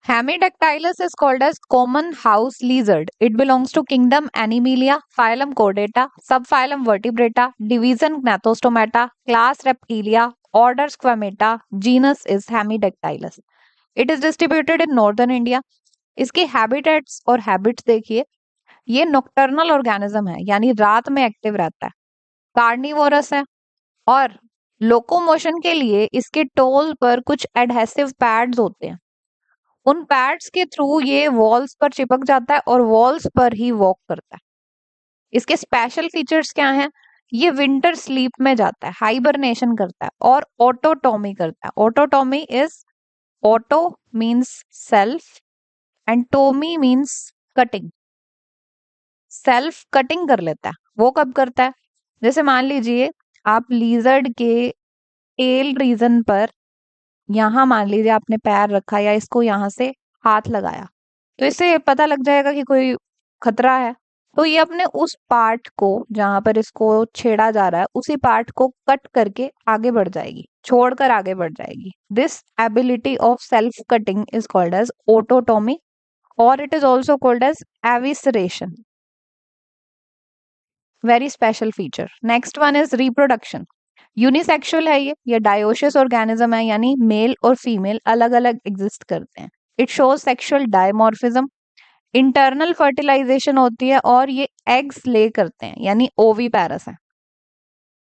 Hemidactylus is called as common house lizard. It belongs to kingdom Animalia, phylum Chordata, subphylum Vertebrata, division Gnathostomata, class Reptilia, order Squamata, genus is Hemidactylus. It is distributed in northern India. इसके habitats और habits देखिए, ये nocturnal organism है, यानी रात में active रहता है, कार्निवोरस है, और लोकोमोशन के लिए इसके टोल पर कुछ एडहेसिव पैड्स होते हैं। उन पैड्स के थ्रू ये वॉल्स पर चिपक जाता है और वॉल्स पर ही वॉक करता है। इसके स्पेशल फीचर्स क्या हैं? ये विंटर स्लीप में जाता है, हाइबरनेशन करता है और ऑटोटॉमी करता है। Autotomy is, auto means self and tomy means cutting. Self cutting कर लेता है। वो कब करता है? जैसे मान लीजिए आप लीजर्ड के टेल रीजन पर, यहाँ मान लीजिए आपने पैर रखा या इसको यहाँ से हाथ लगाया, तो इससे पता लग जाएगा कि कोई खतरा है। तो ये अपने उस पार्ट को जहां पर इसको छेड़ा जा रहा है, उसी पार्ट को कट करके आगे बढ़ जाएगी, छोड़कर आगे बढ़ जाएगी। This ability of self cutting is called as autotomy, और it is also called as evisceration. Very special feature. Next one is reproduction. Unisexual है ये डायोशियस ऑर्गेनिज्म है, यानी मेल और फीमेल अलग अलग एग्जिस्ट करते हैं। It shows sexual dimorphism. Internal fertilisation होती है और ये एग्स ले करते हैं, यानी ओवीपैरस है।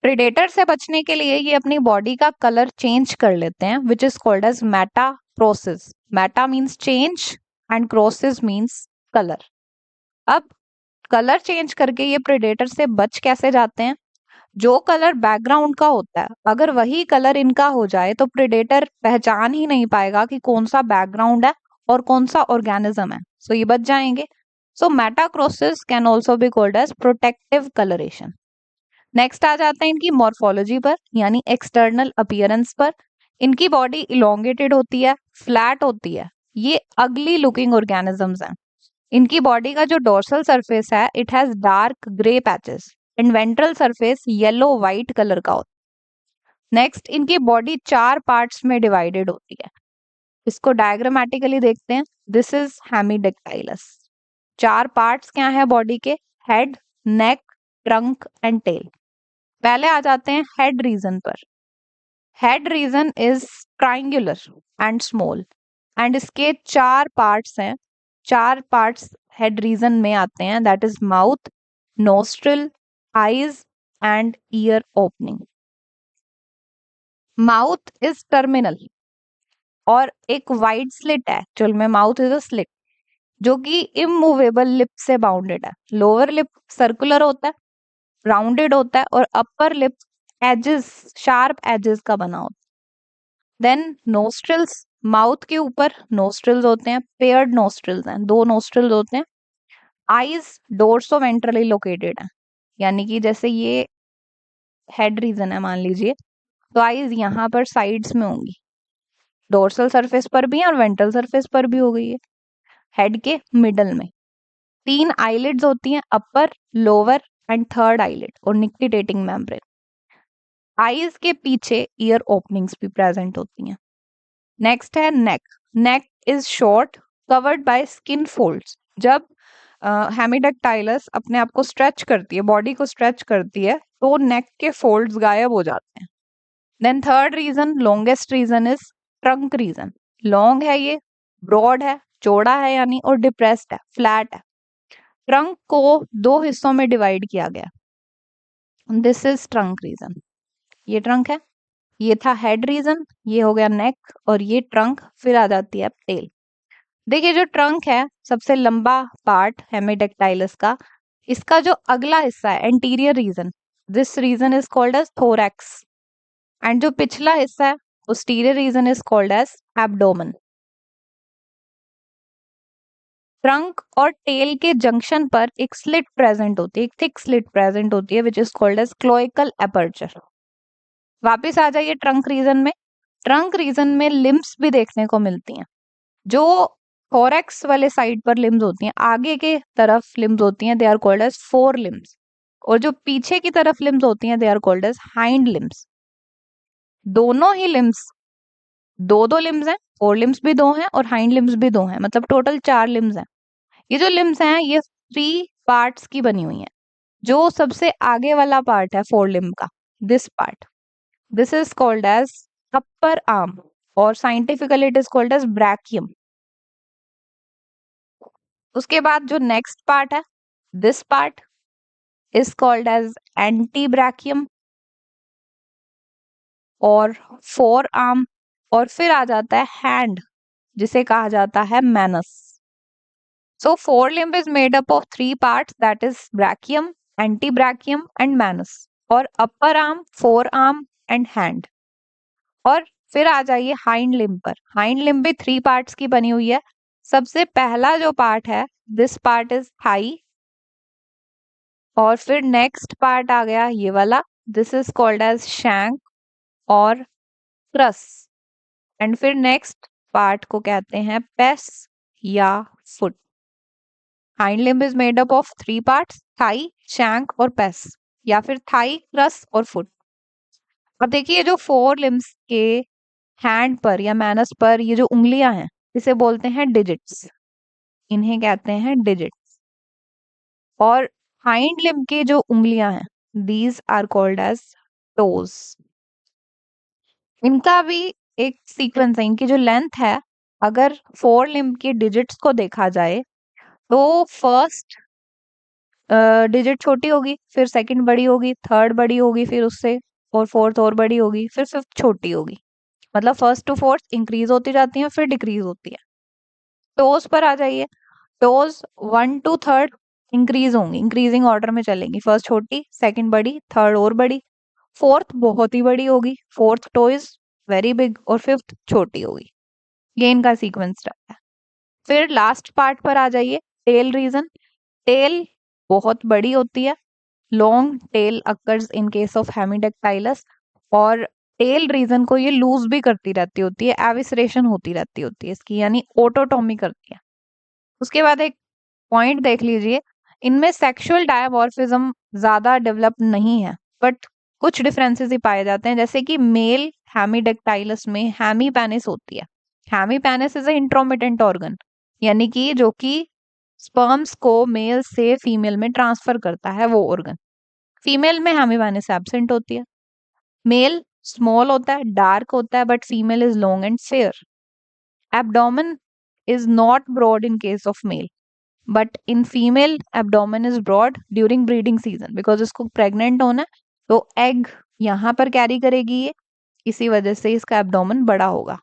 प्रेडेटर से बचने के लिए ये अपनी बॉडी का कलर चेंज कर लेते हैं, which is called as metachrosis. Meta means change and chrosis means colour. अब कलर चेंज करके ये प्रेडेटर से बच कैसे जाते हैं? जो कलर बैकग्राउंड का होता है, अगर वही कलर इनका हो जाए तो प्रेडेटर पहचान ही नहीं पाएगा कि कौन सा बैकग्राउंड है और कौन सा ऑर्गेनिज्म है, सो ये बच जाएंगे। So metachrosis can also be called as protective coloration. Next आ जाते हैं इनकी मॉर्फोलॉजी पर, यानी एक्सटर्नल अपीयरेंस पर। इनकी बॉडी इलोंगेटेड होती है, फ्लैट होती है, ये अगली लुकिंग ऑर्गेनिजम्स हैं। इनकी बॉडी का जो डोर्सल सरफेस है, it has dark grey patches and ventral surface yellow white colour का होता है। नेक्स्ट, इनकी बॉडी 4 पार्ट्स में डिवाइडेड होती है। इसको डायग्रामेटिकली देखते हैं। This is हेमिडेक्टाइलस। 4 पार्ट्स क्या है बॉडी के? Head, neck, trunk and tail. पहले आ जाते हैं हेड रीजन पर। Head region is triangular and small, and इसके 4 पार्ट्स हैं। 4 पार्ट्स हेड रीजन में आते हैं, that is mouth, nostril, eyes and ear opening. Mouth is terminal और एक वाइड स्लिट है, एक्चुअल में माउथ इज अ स्लिट, जो कि इमूवेबल लिप से बाउंडेड है। लोअर लिप सर्कुलर होता है, राउंडेड होता है, और upper lip edges, sharp edges का बना होता है। देन नोस्ट्रिल्स, माउथ के ऊपर नोस्ट्रिल्स होते हैं, पेयर्ड नोस्ट्रिल्स हैं, 2 नोस्ट्रिल्स होते हैं। आईज डोर्सो वेंट्रली लोकेटेड है, यानी कि जैसे ये हेड रीजन है मान लीजिए, तो आईज यहाँ पर साइड्स में होंगी, डोर्सल सरफेस पर भी और वेंट्रल सरफेस पर भी हो गई है, हेड के मिडल में। 3 आईलिड्स होती हैं, अपर, लोअर एंड थर्ड आईलिड और निक्टिडेटिंग मेम्ब्रेन। आईज के पीछे ईयर ओपनिंग्स भी प्रेजेंट होती हैं। नेक्स्ट है neck. Neck is short, covered by skin folds. जब हेमिडेक्टाइलस अपने आप को स्ट्रेच करती है, बॉडी को स्ट्रेच करती है, तो नेक के फोल्ड्स गायब हो जाते हैं। Then third region, longest region is trunk region. Long है ये, ब्रॉड है, चौड़ा है यानी, और डिप्रेस्ड है, फ्लैट है। ट्रंक को 2 हिस्सों में डिवाइड किया गया। This is trunk reason. ये ट्रंक है, ये था हेड रीजन, ये हो गया नेक, और ये ट्रंक, फिर आ जाती है टेल। देखिए जो ट्रंक है, सबसे लंबा पार्ट हेमिडेक्टाइलस का, इसका जो अगला हिस्सा है anterior region, this region is called as thorax, and जो पिछला हिस्सा है posterior region is called as abdomen. Trunk और टेल के जंक्शन पर एक स्लिट प्रेजेंट होती है, एक थिक स्लिट प्रेजेंट होती है, which is called as cloacal aperture. वापिस आ जाइए ट्रंक रीजन में। ट्रंक रीजन में लिम्स भी देखने को मिलती हैं। जो थोरैक्स वाले साइड पर लिम्स होती हैं, आगे के तरफ लिम्स होती हैं, they are called as fore limbs, और जो पीछे की तरफ लिम्स होती हैं, they are called as hind limbs. दोनों ही लिम्स दो दो लिम्स हैं, फोर लिम्स भी दो हैं और हाइंड लिम्स भी दो हैं, मतलब टोटल 4 लिम्स हैं। ये जो लिम्स हैं ये 3 पार्ट्स की बनी हुई हैं। जो सबसे आगे वाला पार्ट है फोर लिम्ब का, this part, this is called as upper arm और scientifically it is called as brachium. उसके बाद जो नेक्स्ट पार्ट है, this part is called as antebrachium और फोर आर्म, और फिर आ जाता है हैंड जिसे कहा जाता है manus. So forelimb is made up of 3 parts, that is brachium, antebrachium and manus, और upper arm, forearm and hand. और फिर आ जाइए हाइंड लिम्ब पर। हाइंड लिम्ब भी 3 पार्ट्स की बनी हुई है। सबसे पहला जो पार्ट है, दिस पार्ट इज थाई, और फिर नेक्स्ट पार्ट आ गया ये वाला, this is called as shank और क्रस, एंड फिर नेक्स्ट पार्ट को कहते हैं पेस या foot. Hind limb is made up of 3 parts, thigh, shank और पेस, या फिर थाई, क्रस और फुट। अब देखिए जो फोर लिम्स के हैंड पर या मैनस पर ये जो उंगलियां हैं, इसे बोलते हैं डिजिट्स, इन्हें कहते हैं डिजिट्स। और हाइंड लिम्ब के जो उंगलियां हैं, these are called as toes. इनका भी एक सीक्वेंस है, इनकी जो लेंथ है, अगर फोर लिम्ब के डिजिट्स को देखा जाए तो फर्स्ट डिजिट छोटी होगी, फिर सेकंड बड़ी होगी, थर्ड बड़ी होगी फिर उससे, और फोर्थ और बड़ी होगी, फिर फिफ्थ छोटी होगी। मतलब फर्स्ट टू फोर्थ इंक्रीज होती जाती है, फिर डिक्रीज होती है। टोज पर आ जाइए। टोज 1 to 3rd इंक्रीज होंगी, इंक्रीजिंग ऑर्डर में चलेंगी। फर्स्ट छोटी, सेकंड बड़ी, थर्ड और बड़ी, फोर्थ बहुत ही बड़ी होगी, fourth toe is very big, और फिफ्थ छोटी होगी। ये इनका सीक्वेंस रहता है। फिर लास्ट पार्ट पर आ जाइए, टेल रीजन। टेल बहुत बड़ी होती है, long tail occurs in case of hemidactylus, और टेल रीजन को ये लूज भी करती रहती होती है, एविसरेशन होती है इसकी, यानी ओटोटॉमी करती है। उसके बाद एक पॉइंट देख लीजिए, इनमें सेक्सुअल डायमॉर्फिज्म ज्यादा डेवलप नहीं है, बट कुछ डिफरेंसेस ही पाए जाते हैं, जैसे कि मेल हेमिडेक्टाइलस में हेमीपेनिस होती है। हेमीपेनिस इज अ इंट्रोमिटेंट ऑर्गन, यानी कि जो कि स्पर्म्स को मेल से फीमेल में ट्रांसफर करता है, वो ऑर्गन। फीमेल में हेमीपेनिस एब्सेंट होती है। मेल स्मॉल होता है, डार्क होता है, but female is long and fair. Abdomen is not broad in case of male, but in female abdomen is broad during breeding season, because इसको प्रेग्नेंट होना है, तो एग यहाँ पर कैरी करेगी ये, इसी वजह से इसका एब्डोमेन बड़ा होगा।